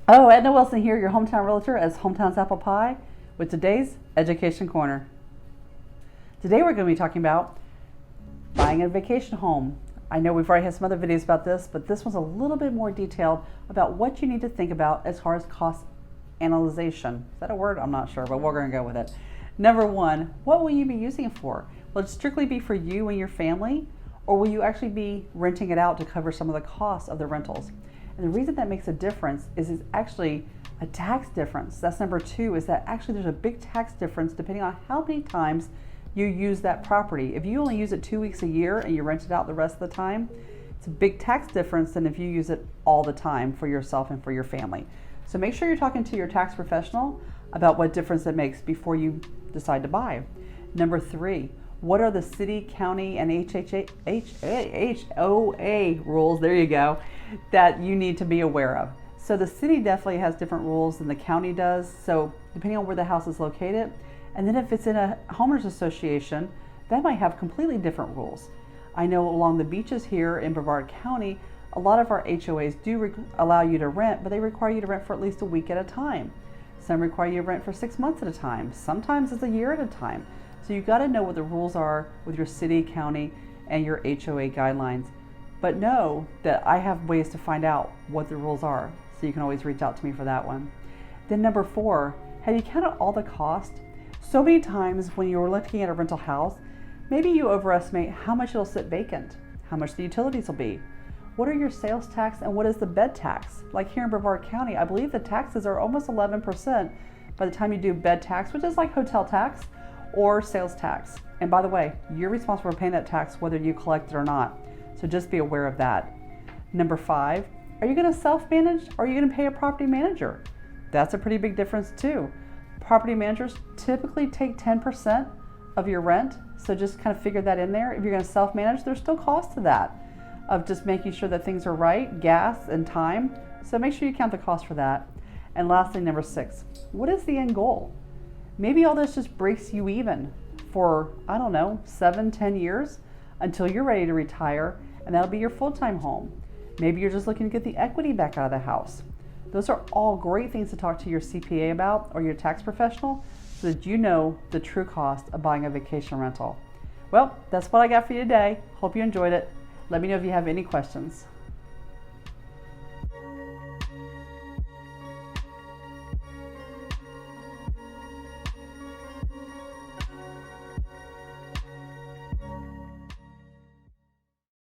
Oh, Edna Wilson here, your hometown realtor as Hometown's Apple Pie with today's Education Corner. Today we're going to be talking about buying a vacation home. I know we've already had some other videos about this, but this one's a little bit more detailed about what you need to think about as far as cost analyzation. Is that a word? I'm not sure, but we're going to go with it. Number one, what will you be using it for? Will it strictly be for you and your family, or will you actually be renting it out to cover some of the costs of the rentals? And the reason that makes a difference is it's actually a tax difference. That's number two, is that actually there's a big tax difference depending on how many times you use that property. If you only use it 2 weeks a year and you rent it out the rest of the time, it's a big tax difference than if you use it all the time for yourself and for your family. So make sure you're talking to your tax professional about what difference it makes before you decide to buy. Number three, what are the city, county, and HOA rules, there you go, that you need to be aware of? So the city definitely has different rules than the county does, so depending on where the house is located. And then if it's in a homeowners association, that might have completely different rules. I know along the beaches here in Brevard County, a lot of our HOAs do allow you to rent, but they require you to rent for at least a week at a time. Some require you to rent for 6 months at a time. Sometimes it's a year at a time. So you've got to know what the rules are with your city, county, and your HOA guidelines. But know that I have ways to find out what the rules are, so you can always reach out to me for that one. Then number four, have you counted all the cost? So many times when you're looking at a rental house, maybe you overestimate how much it'll sit vacant, how much the utilities will be. What are your sales tax and what is the bed tax? Like here in Brevard County, I believe the taxes are almost 11% by the time you do bed tax, which is like hotel tax, or sales tax. And by the way, you're responsible for paying that tax whether you collect it or not. So just be aware of that. Number five, are you going to self-manage or are you going to pay a property manager? That's a pretty big difference too. Property managers typically take 10% of your rent, so just kind of figure that in there. If you're going to self-manage, there's still cost to that of just making sure that things are right, gas and time. So make sure you count the cost for that. And lastly, number six, what is the end goal? Maybe all this just breaks you even for, I don't know, 7-10 years until you're ready to retire, and that'll be your full-time home. Maybe you're just looking to get the equity back out of the house. Those are all great things to talk to your CPA about or your tax professional so that you know the true cost of buying a vacation rental. Well, that's what I got for you today. Hope you enjoyed it. Let me know if you have any questions.